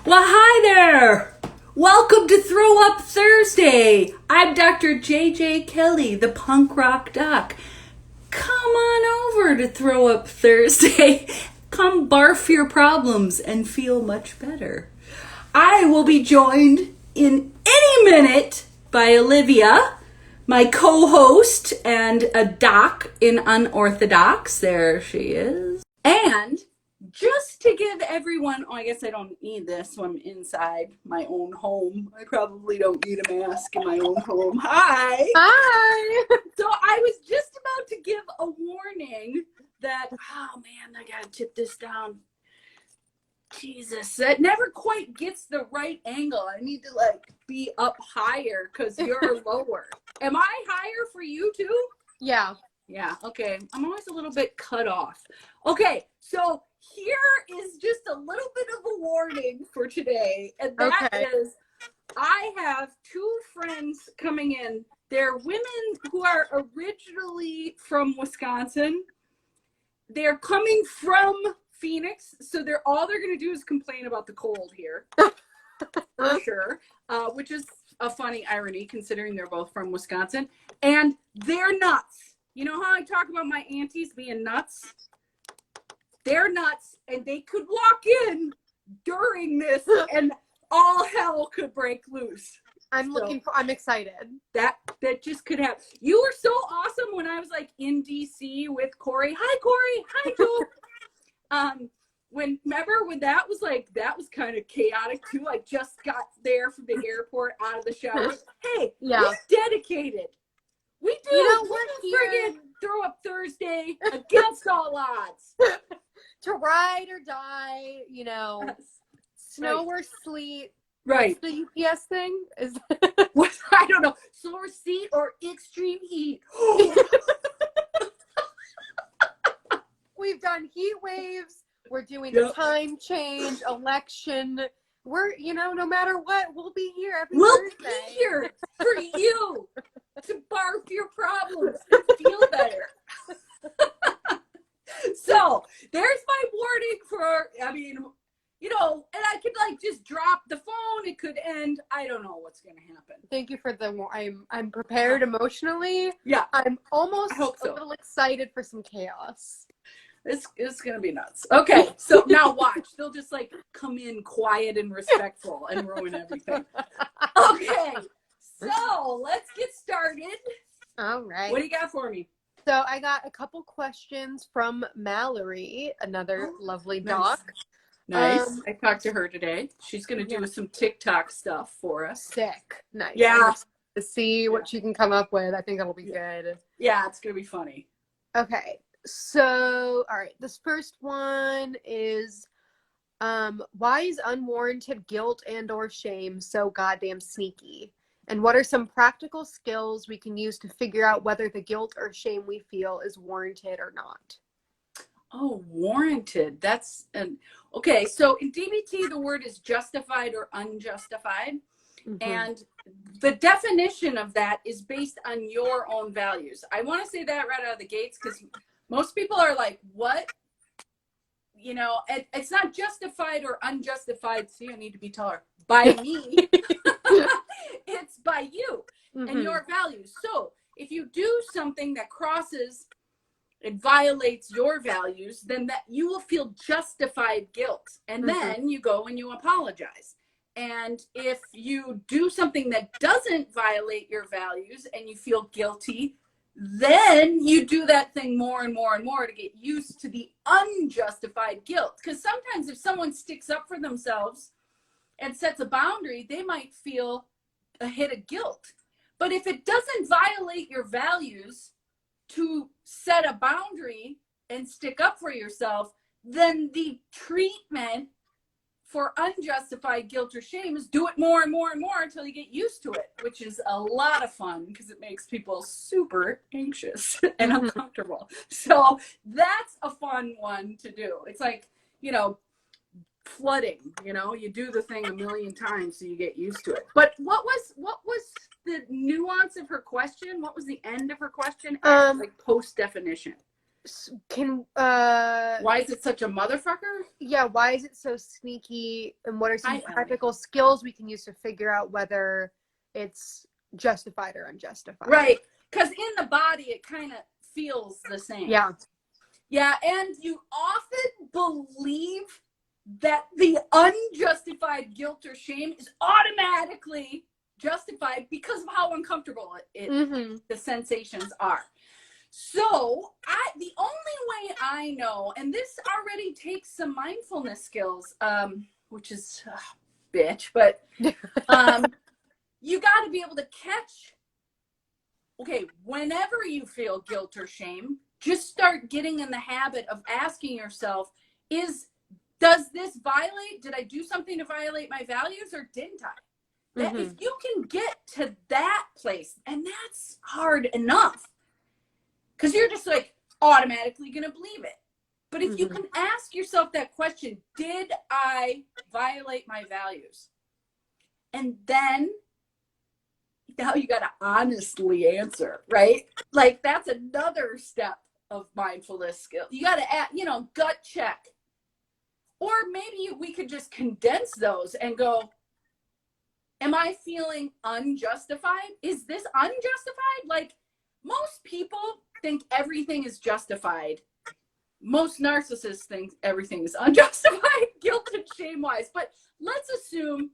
Well, hi there! Welcome to Throw Up Thursday! I'm Dr. J.J. Kelly, the punk rock doc. Come on over to Throw Up Thursday. Come barf your problems and feel much better. I will be joined in any minute by Olivia, my co-host and a doc in Unorthodox. There she is. And just to give everyone, I guess I don't need this when I'm inside my own home. I probably don't need a mask in my own home. Hi. Hi. So I was just about to give a warning that, oh man, I gotta tip this down. Jesus, that never quite gets the right angle. I need to be up higher because you're lower. Am I higher for you too? Yeah. Yeah, okay. I'm always a little bit cut off. Okay, so here is just a little bit of a warning for today. And that is, I have two friends coming in. They're women who are originally from Wisconsin. They're coming from Phoenix, so all they're going to do is complain about the cold here, for sure, which is a funny irony considering they're both from Wisconsin. And they're nuts. You know how I talk about my aunties being nuts? They're nuts, and they could walk in during this, and all hell could break loose. I'm excited. That just could happen. You were so awesome when I was in DC with Corey. Hi, Corey. Hi, Joe. Remember when that was kind of chaotic too? I just got there from the airport out of the shower. Hey, yeah. We're dedicated. We do. We're friggin' Throw Up Thursday against all odds. To ride or die, yes. Snow or sleet. Right. What's the UPS thing? I don't know. Snow or sleet or extreme heat. We've done heat waves. We're doing the time change, election. We're, no matter what, we'll be here every Thursday. We'll be here for you to barf your problems and feel better. So there's my warning for, and I could just drop the phone. It could end. I don't know what's going to happen. Thank you for I'm prepared emotionally. Yeah. I'm almost a little excited for some chaos. It's going to be nuts. Okay, so now watch. They'll just come in quiet and respectful and ruin everything. Okay, so let's get started. All right. What do you got for me? So I got a couple questions from Mallory, another lovely doc. Nice. I talked to her today. She's going to do some TikTok stuff for us. Sick. Nice. Yeah. To see what she can come up with. I think it'll be good. Yeah, it's going to be funny. Okay. So, all right. This first one is, why is unwarranted guilt and or shame so goddamn sneaky? And what are some practical skills we can use to figure out whether the guilt or shame we feel is warranted or not? Oh, warranted. Okay. So in DBT, the word is justified or unjustified. Mm-hmm. And the definition of that is based on your own values. I want to say that right out of the gates because most people are like, what? It's not justified or unjustified. See, I need to be taller. By me. It's by you and your values. So if you do something that crosses and violates your values, then that you will feel justified guilt. And then you go and you apologize. And if you do something that doesn't violate your values and you feel guilty, then you do that thing more and more and more to get used to the unjustified guilt. Because sometimes if someone sticks up for themselves and sets a boundary, they might feel a hit of guilt. But if it doesn't violate your values to set a boundary and stick up for yourself, then the treatment for unjustified guilt or shame is do it more and more and more until you get used to it, which is a lot of fun because it makes people super anxious and uncomfortable. So that's a fun one to do. It's like, flooding, you do the thing a million times so you get used to it. But what was the nuance of her question? What was the end of her question? Post definition. Can Why is it such a motherfucker? yeah, why is it so sneaky, and what are some Hi, Ellie. practical skills we can use to figure out whether it's justified or unjustified? Right. Because in the body, it kind of feels the same. Yeah. Yeah. And you often believe that the unjustified guilt or shame is automatically justified because of how uncomfortable the sensations are. So the only way I know, and this already takes some mindfulness skills, which is bitch, but you got to be able to catch. Okay, whenever you feel guilt or shame, just start getting in the habit of asking yourself, does this violate? Did I do something to violate my values, or didn't I? That if you can get to that place, and that's hard enough, because you're just like automatically going to believe it. But if you can ask yourself that question, did I violate my values? And then now you got to honestly answer, right? Like that's another step of mindfulness skill. You got to add, gut check. Or maybe we could just condense those and go, am I feeling unjustified? Is this unjustified? Like most people think everything is justified. Most narcissists think everything is unjustified, guilt and shame wise. But let's assume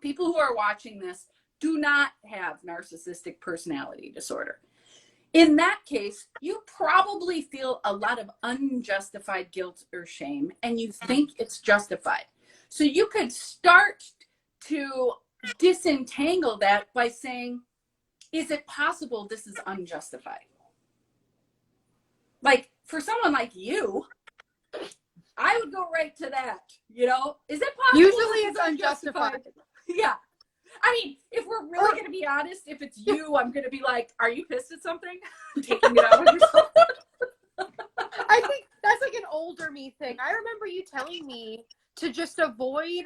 people who are watching this do not have narcissistic personality disorder. In that case, you probably feel a lot of unjustified guilt or shame, and you think it's justified. So you could start to disentangle that by saying, is it possible this is unjustified? Like for someone like you, I would go right to that, is it possible? Usually it's unjustified. Yeah. I mean, if we're really going to be honest, if it's you, I'm going to be like, are you pissed at something? Taking it out on yourself. I think that's like an older me thing. I remember you telling me to just avoid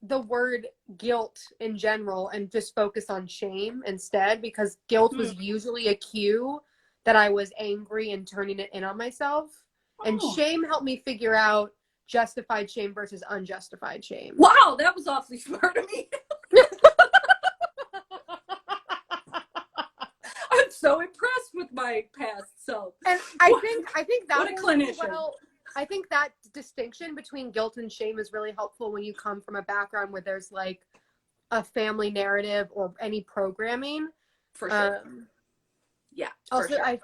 the word guilt in general and just focus on shame instead, because guilt was usually a cue that I was angry and turning it in on myself. And shame helped me figure out justified shame versus unjustified shame. Wow, that was awfully smart of me. I'm so impressed with my past self. And I think that what a clinician. Well, I think that distinction between guilt and shame is really helpful when you come from a background where there's like a family narrative or any programming. For sure. Yeah. Also, sure.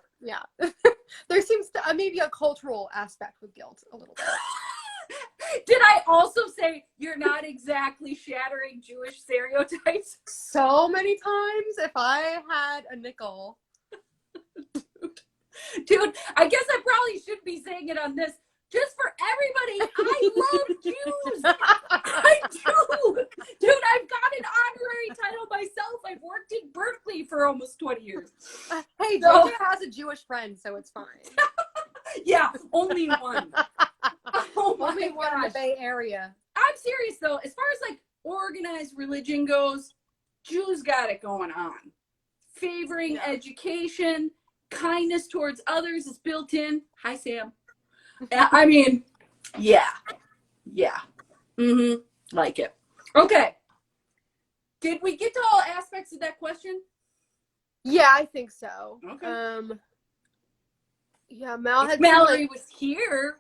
there seems to maybe a cultural aspect with guilt a little bit. Did I also say you're not exactly shattering Jewish stereotypes? So many times, if I had a nickel. Dude, I guess I probably shouldn't be saying it on this. Just for everybody, I love Jews. I do. Dude, I've got an honorary title myself. I've worked in Berkeley for almost 20 years. Hey, JJ has a Jewish friend, so it's fine. Yeah, only one. Oh my only one in the Bay Area. I'm serious though. As far as like organized religion goes, Jews got it going on. Favoring education, kindness towards others is built in. Hi, Sam. I mean, yeah. Like it. Okay. Did we get to all aspects of that question? Yeah, I think so. Okay. Yeah, Mallory was here.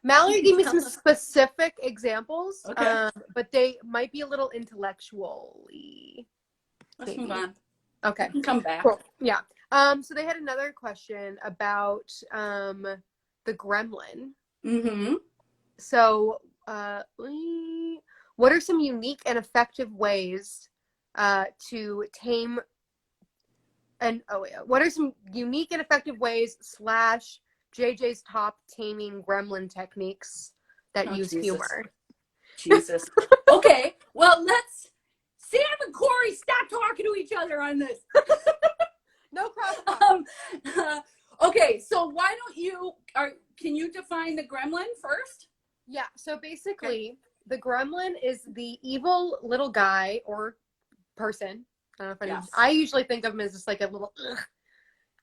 Mallory gave me some specific examples, okay. But they might be a little intellectually. Let's move on. Okay. We can come back. Cool. Yeah. So they had another question about the Gremlin. So, what are some unique and effective ways to tame? What are some unique and effective ways / JJ's top taming gremlin techniques that use humor? Jesus. Okay. Well, Sam and Corey stop talking to each other on this. No problem. Okay. So why don't can you define the gremlin first? Yeah. So basically, the gremlin is the evil little guy or person. I don't know if I usually think of him as just like a little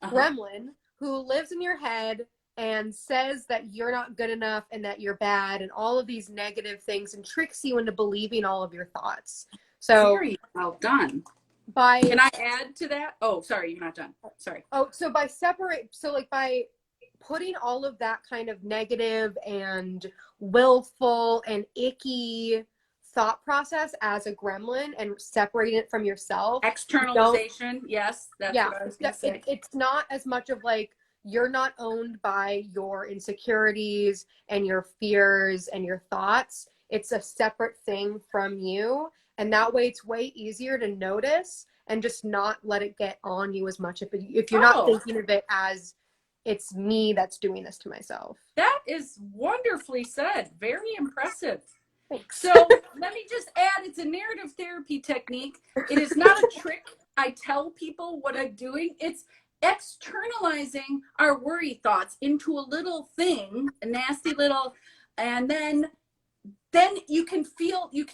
gremlin who lives in your head and says that you're not good enough and that you're bad and all of these negative things and tricks you into believing all of your thoughts. So very well done. by Can I add to that? Oh, sorry, you're not done. Sorry. Oh, so by putting all of that kind of negative and willful and icky thought process as a gremlin and separating it from yourself. Externalization, yes, that's what I was going to say. It's not as much of like, you're not owned by your insecurities and your fears and your thoughts. It's a separate thing from you. And that way it's way easier to notice and just not let it get on you as much if you're not thinking of it as it's me that's doing this to myself. That is wonderfully said. Very impressive. Thanks. So let me just add, it's a narrative therapy technique. It is not a trick. I tell people what I'm doing. It's externalizing our worry thoughts into a little thing, a nasty little, and then you can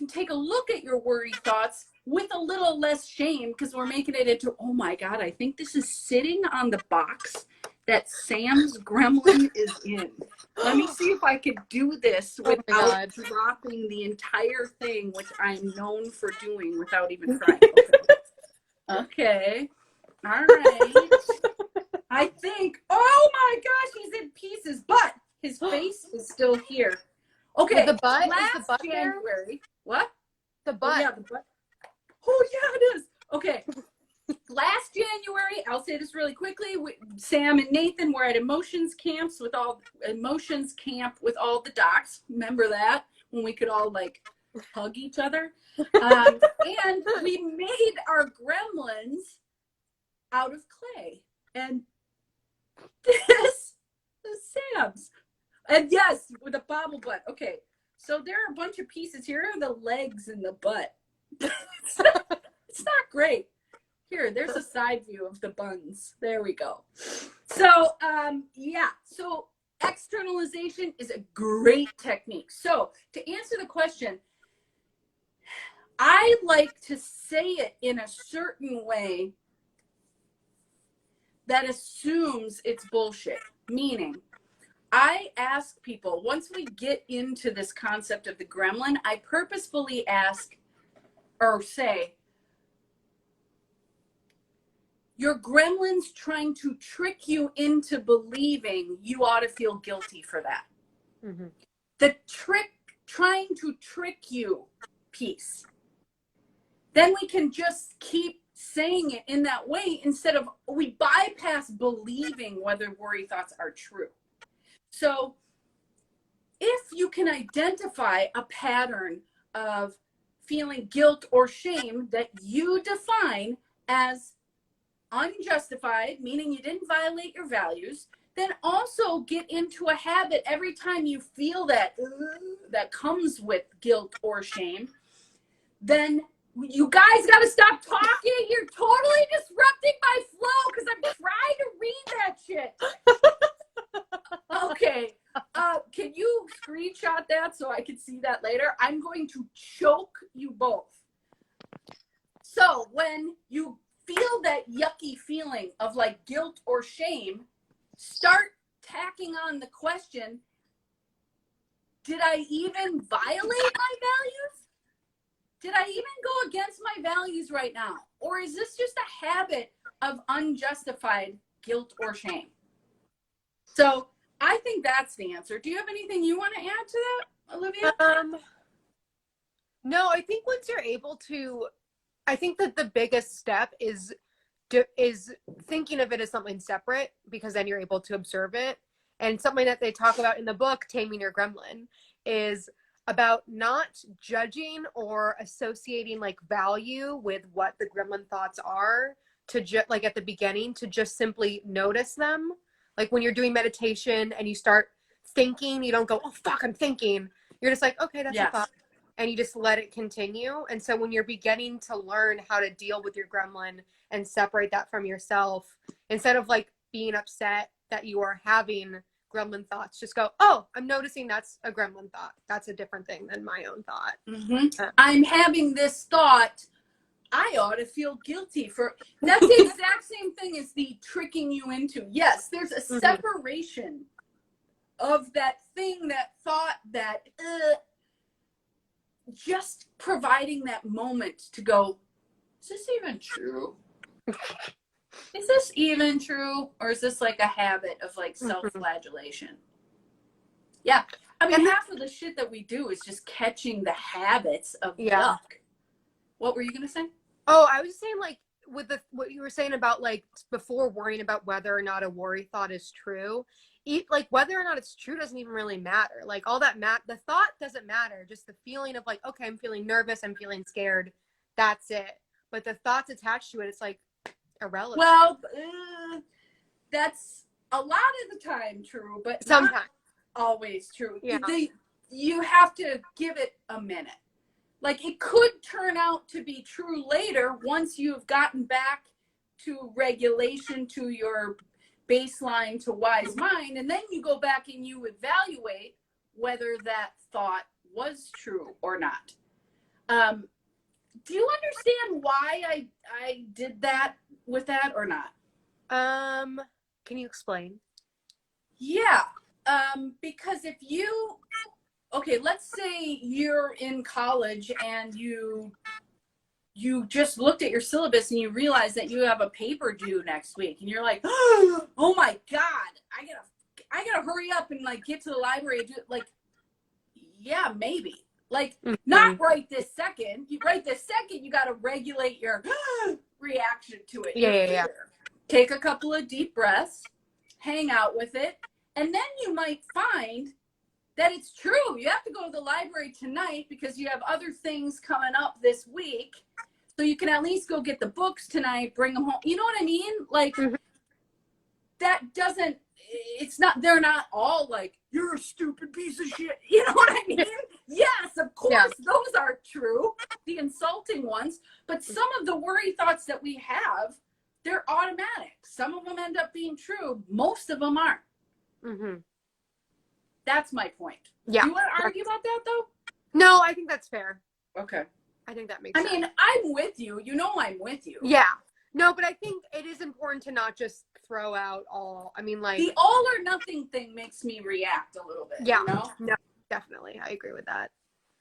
take a look at your worry thoughts with a little less shame, because we're making it into, oh my God, I think this is sitting on the box that Sam's gremlin is in. Let me see if I could do this without dropping the entire thing, which I'm known for doing without even trying. Okay. All right. I think, oh my gosh, he's in pieces, but his face is still here. Okay. The butt, last is the butt January. there? What? The butt. Oh, yeah, the butt. Oh, yeah, it is. Okay. Last January, I'll say this really quickly, Sam and Nathan were at emotions camp with all the docs. Remember that? When we could all like hug each other. And we made our gremlins out of clay. And this is Sam's. And yes, with a bobble butt. Okay. So there are a bunch of pieces. Here are the legs and the butt. It's not great. Here, there's a side view of the buns. There we go. So, yeah. So externalization is a great technique. So to answer the question, I like to say it in a certain way that assumes it's bullshit. Meaning, I ask people, once we get into this concept of the gremlin, I purposefully ask or say, your gremlin's trying to trick you into believing you ought to feel guilty for that. Mm-hmm. The trying to trick you piece. Then we can just keep saying it in that way instead of, we bypass believing whether worry thoughts are true. So if you can identify a pattern of feeling guilt or shame that you define as unjustified, meaning you didn't violate your values, then also get into a habit every time you feel that comes with guilt or shame, then you guys got to stop talking. You're totally disrupting my flow because I'm trying to read that shit. Okay. Can you screenshot that so I can see that later? I'm going to choke you both. So when you feel that yucky feeling of like guilt or shame, start tacking on the question, did I even violate my values? Did I even go against my values right now? Or is this just a habit of unjustified guilt or shame? So I think that's the answer. Do you have anything you want to add to that, Olivia? No, I think once you're able to, I think that the biggest step is thinking of it as something separate, because then you're able to observe it. And something that they talk about in the book, Taming Your Gremlin, is about not judging or associating like value with what the gremlin thoughts are, to like at the beginning, to just simply notice them. Like when you're doing meditation and you start thinking, you don't go, oh fuck, I'm thinking. You're just like, okay, that's a thought. And you just let it continue. And so when you're beginning to learn how to deal with your gremlin and separate that from yourself, instead of like being upset that you are having gremlin thoughts, just go, oh, I'm noticing that's a gremlin thought. That's a different thing than my own thought. Mm-hmm. I'm having this thought. I ought to feel guilty for. That's the exact same thing as the tricking you into. Yes, there's a separation of that thing, that thought, that just providing that moment to go, is this even true? Is this even true? Or is this like a habit of like self-flagellation? Yeah. I mean, half of the shit that we do is just catching the habits of yuck. What were you going to say? Oh, I was saying, like, with what you were saying about, like, before worrying about whether or not a worry thought is true, like, whether or not it's true doesn't even really matter. Like, all that the thought doesn't matter. Just the feeling of, like, okay, I'm feeling nervous, I'm feeling scared. That's it. But the thoughts attached to it, it's, like, irrelevant. Well, that's a lot of the time true, but sometimes not always true. Yeah. You have to give it a minute. Like, it could turn out to be true later once you've gotten back to regulation, to your baseline, to wise mind, and then you go back and you evaluate whether that thought was true or not. Do you understand why I did that with that or not? Can you explain? Yeah. Because if you, okay, let's say you're in college and you just looked at your syllabus and you realize that you have a paper due next week and you're like, oh my God, I gotta hurry up and like get to the library and do it. Like, yeah, maybe. Like, not right this second. Right this second, you gotta regulate your reaction to it. Yeah. Take a couple of deep breaths, hang out with it, and then you might find that it's true. You have to go to the library tonight because you have other things coming up this week. So you can at least go get the books tonight, bring them home. You know what I mean? Like, that doesn't, it's not, they're not all like, you're a stupid piece of shit. You know what I mean? Yes, of course, those are true, the insulting ones. But some of the worry thoughts that we have, they're automatic. Some of them end up being true. Most of them aren't. That's my point. Yeah. Do you want to argue about that, though? No, I think that's fair. Okay. I think that makes sense. I mean, I'm with you. You know I'm with you. Yeah. No, but I think it is important to not just throw out all. I mean, like, the all or nothing thing makes me react a little bit. Yeah. You know? No, definitely. I agree with that.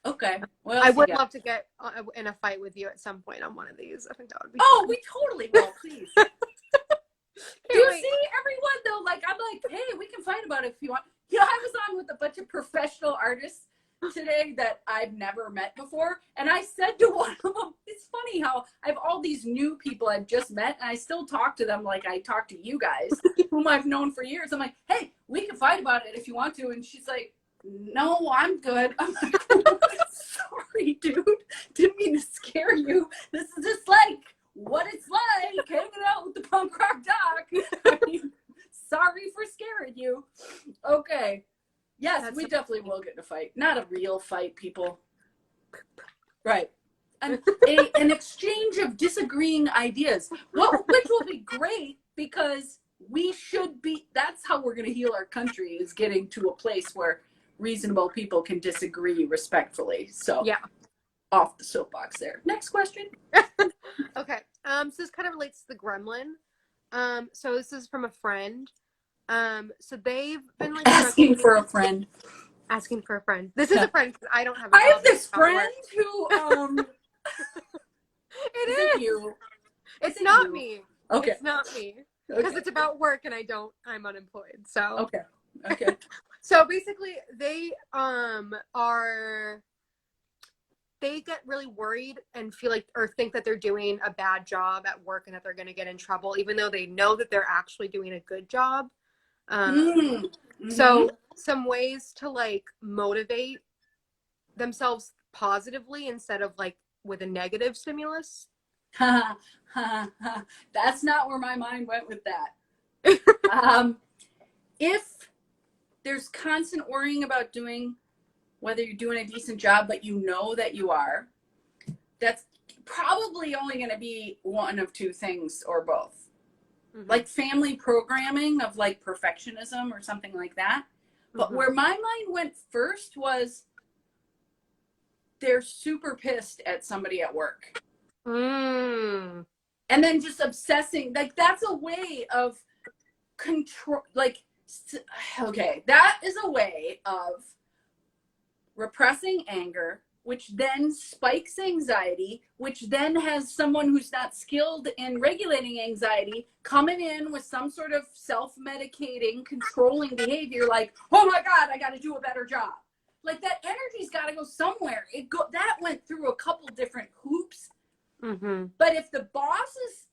Okay. I would love to get in a fight with you at some point on one of these. I think that would be fun. fun. We totally will. Please. Do you see everyone, though? Like, I'm like, hey, we can fight about it if you want. You know, I was on with a bunch of professional artists today that I've never met before. And I said to one of them, it's funny how I have all these new people I've just met, and I still talk to them like I talk to you guys, whom I've known for years. I'm like, hey, we can fight about it if you want to. And she's like, no, I'm good. I'm like, sorry, dude. Didn't mean to scare you. This is just like what it's like hanging out with the punk rock doc. I mean, sorry for scaring you. Okay. Yes, we definitely will get in a fight. Not a real fight, people. Right. An exchange of disagreeing ideas. Which will be great because we should be, that's how we're going to heal our country, is getting to a place where reasonable people can disagree respectfully. So yeah, off the soapbox there. Next question. Okay. So this kind of relates to the Gremlin. So this is from a friend. So they've been like asking for a friend. Asking for a friend. This is a friend because I don't have. I have this friend who. It is you. It's not me. Okay. It's not me because it's about work and I'm unemployed. So okay. So basically, they get really worried and feel like, or think that they're doing a bad job at work and that they're going to get in trouble, even though they know that they're actually doing a good job. So some ways to like motivate themselves positively instead of like with a negative stimulus. That's not where my mind went with that. If there's constant worrying about whether you're doing a decent job, but you know that you are, that's probably only going to be one of two things or both. Like family programming of like perfectionism or something like that. But where my mind went first was they're super pissed at somebody at work. And then just obsessing. Like, that's a way of control, like Okay, that is a way of repressing anger, which then spikes anxiety, which then has someone who's not skilled in regulating anxiety coming in with some sort of self-medicating, controlling behavior like, oh my God, I got to do a better job. Like that energy's got to go somewhere. That went through a couple different hoops. Mm-hmm. But if the boss is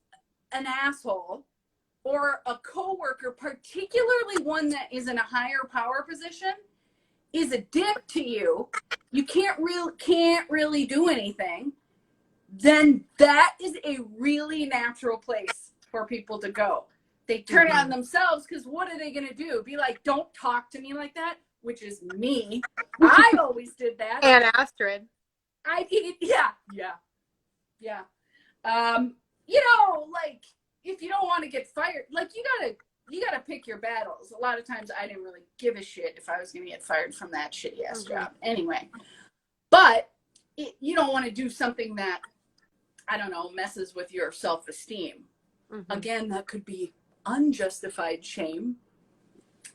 an asshole or a coworker, particularly one that is in a higher power position, is a dick to you, you can't really do anything, then that is a really natural place for people to go. They turn on themselves because what are they going to do? Be like, don't talk to me like that, which is me. I always did that. And Astrid. Yeah. You know, like if you don't want to get fired, like you gotta pick your battles. A lot of times I didn't really give a shit if I was gonna get fired from that shitty ass job anyway. But you don't want to do something that, I don't know, messes with your self-esteem. Again, that could be unjustified shame.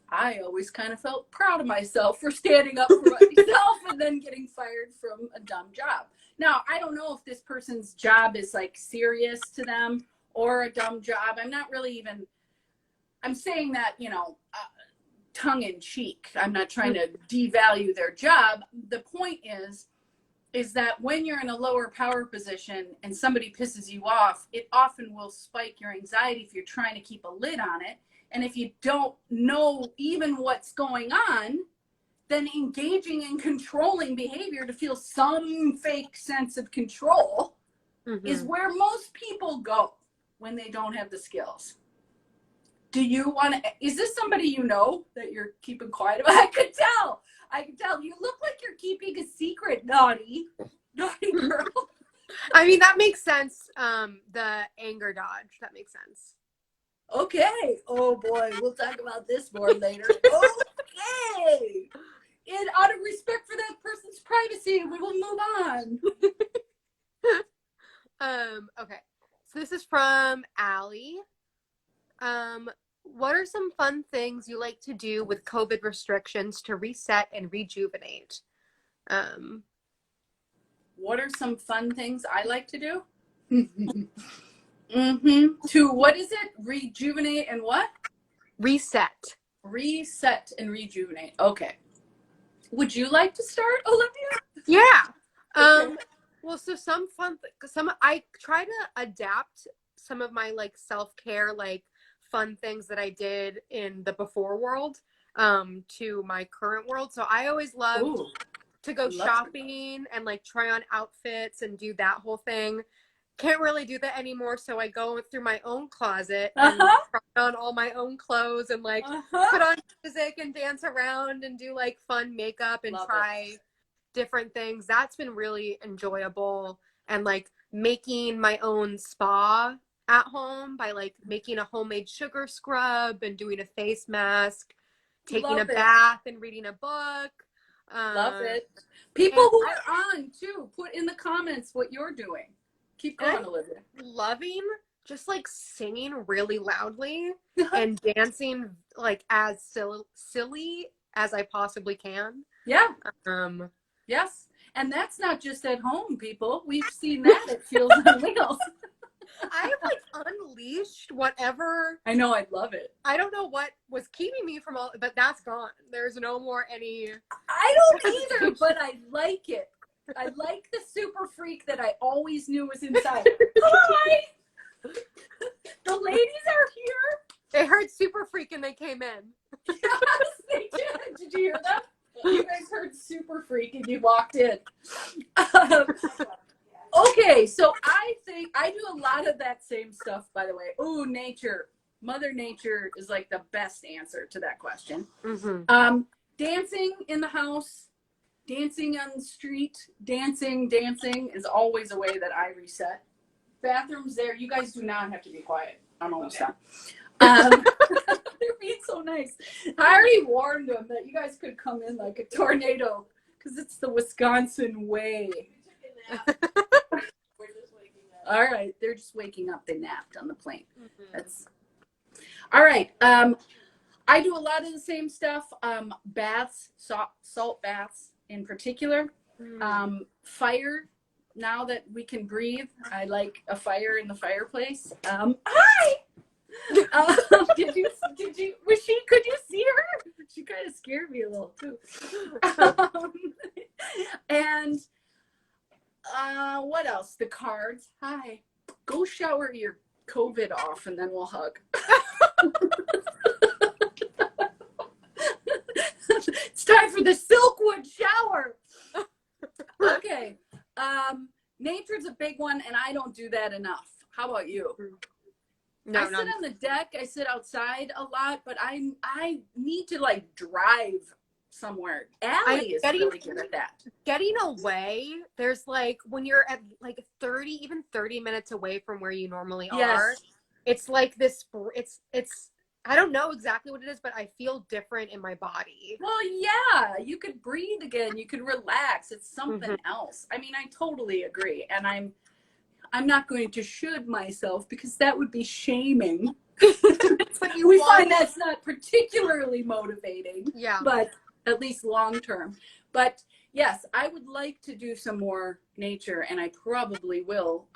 I always kind of felt proud of myself for standing up for myself and then getting fired from a dumb job. Now, I don't know if this person's job is like serious to them or a dumb job. I'm not really even, I'm saying that, you know, tongue in cheek. I'm not trying to devalue their job. The point is that when you're in a lower power position and somebody pisses you off, it often will spike your anxiety if you're trying to keep a lid on it. And if you don't know even what's going on, then engaging in controlling behavior to feel some fake sense of control is where most people go when they don't have the skills. Do you want to, is this somebody you know that you're keeping quiet about? I could tell. You look like you're keeping a secret, naughty girl. I mean, that makes sense. The anger dodge, that makes sense. Okay. Oh boy, we'll talk about this more later. Okay. And out of respect for that person's privacy, we will move on. Okay. So this is from Allie. What are some fun things you like to do with COVID restrictions to reset and rejuvenate? What are some fun things I like to do? To, what is it? Rejuvenate and what? Reset And rejuvenate. Okay. Would you like to start, Olivia? Yeah. Okay. Well, so I try to adapt some of my like self-care, like fun things that I did in the before world, to my current world. So I always loved to go shopping and like try on outfits and do that whole thing. Can't really do that anymore, so I go through my own closet and try on all my own clothes and like put on music and dance around and do like fun makeup and try different things. That's been really enjoyable. And like making my own spa at home by like making a homemade sugar scrub and doing a face mask, taking a bath and reading a book. Love it. People who are on too, put in the comments what you're doing. Keep going, Olivia. Loving just like singing really loudly and dancing like as silly as I possibly can. Yeah. Yes. And that's not just at home, people. We've seen that at Feels on Wheels. I have like unleashed whatever. I know, I love it. I don't know what was keeping me from all, but that's gone. There's no more any. I don't either, but I like it. I like the super freak that I always knew was inside. Hi! The ladies are here. They heard super freak and they came in. Yes, they did. Did you hear that? You guys heard super freak and you walked in. Okay, so I think I do a lot of that same stuff, by the way. Oh, nature. Mother Nature is like the best answer to that question. Dancing in the house, dancing on the street, dancing is always a way that I reset. Bathrooms there, you guys do not have to be quiet. I'm almost done. They're being so nice. I already warned them that you guys could come in like a tornado because it's the Wisconsin way. All right, they're just waking up. They napped on the plane. That's all right. I do a lot of the same stuff. Baths, salt baths in particular. Fire. Now that we can breathe, I like a fire in the fireplace. Hi. Did you? Could you see her? She kind of scared me a little too. And what else? The cards. Hi. Go shower your COVID off, and then we'll hug. It's time for the Silkwood shower. Okay. Nature's a big one, and I don't do that enough. How about you? No, I sit on the deck. I sit outside a lot, but I need to like drive somewhere. Allie is really good at that. Getting away, there's like when you're at like 30 minutes away from where you normally are, it's like this, it's I don't know exactly what it is, but I feel different in my body. Well, yeah, you could breathe again. You could relax. It's something else. I mean, I totally agree. And I'm not going to should myself because that would be shaming. We find that's not particularly motivating. Yeah. But at least long term. But yes, I would like to do some more nature, and I probably will.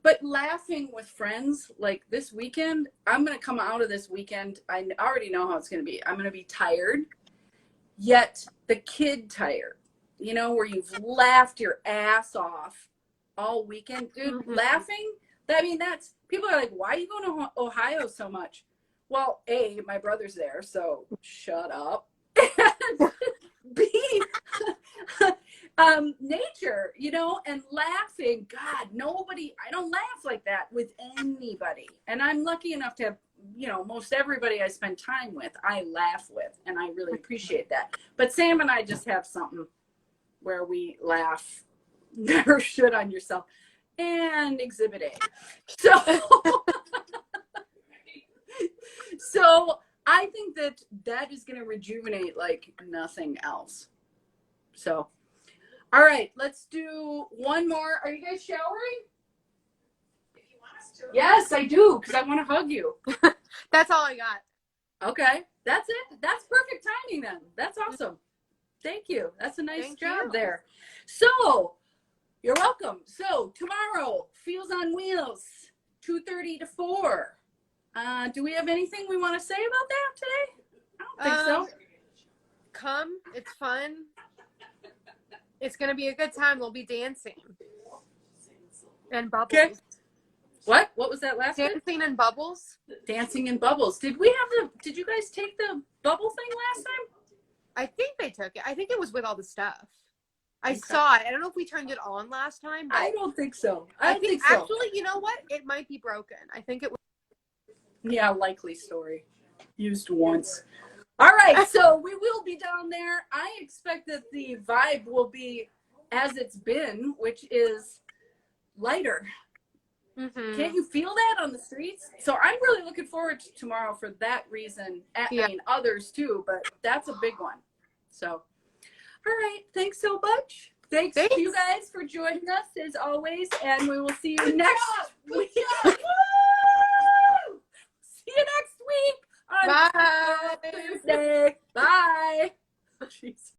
But laughing with friends, like this weekend, I'm going to come out of this weekend. I already know how it's going to be. I'm going to be tired, yet the kid tired, you know, where you've laughed your ass off all weekend. Dude, laughing, I mean, that's, people are like, why are you going to Ohio so much? Well, A, my brother's there, so shut up. B, nature, you know, and laughing. God, I don't laugh like that with anybody. And I'm lucky enough to have, you know, most everybody I spend time with, I laugh with, and I really appreciate that. But Sam and I just have something where we laugh, never should on yourself, and exhibit A. So I think that is going to rejuvenate like nothing else. So, all right, let's do one more. Are you guys showering? If you want us to. Yes, I do, because I want to hug you. That's all I got. Okay, that's it. That's perfect timing then. That's awesome. Thank you. That's a nice job there. So, you're welcome. So, tomorrow, Feels on Wheels, 2:30 to 4. Do we have anything we want to say about that today? I don't think so. Come. It's fun. It's going to be a good time. We'll be dancing. And bubbles. Okay. What? What was that last Dancing bit? and bubbles. Dancing and bubbles. Did you guys take the bubble thing last time? I think they took it. I think it was with all the stuff. I saw it. I don't know if we turned it on last time. But I don't think so. I think so. Actually, you know what? It might be broken. I think it was. Yeah, likely story. Used once. All right, so we will be down there. I expect that the vibe will be as it's been, which is lighter. Can't you feel that on the streets? So I'm really looking forward to tomorrow for that reason. I mean, others too, but that's a big one. So, all right. Thanks so much. Thanks to you guys for joining us as always, and we will see you next week. See you next week on Thursday. Bye. Jeez.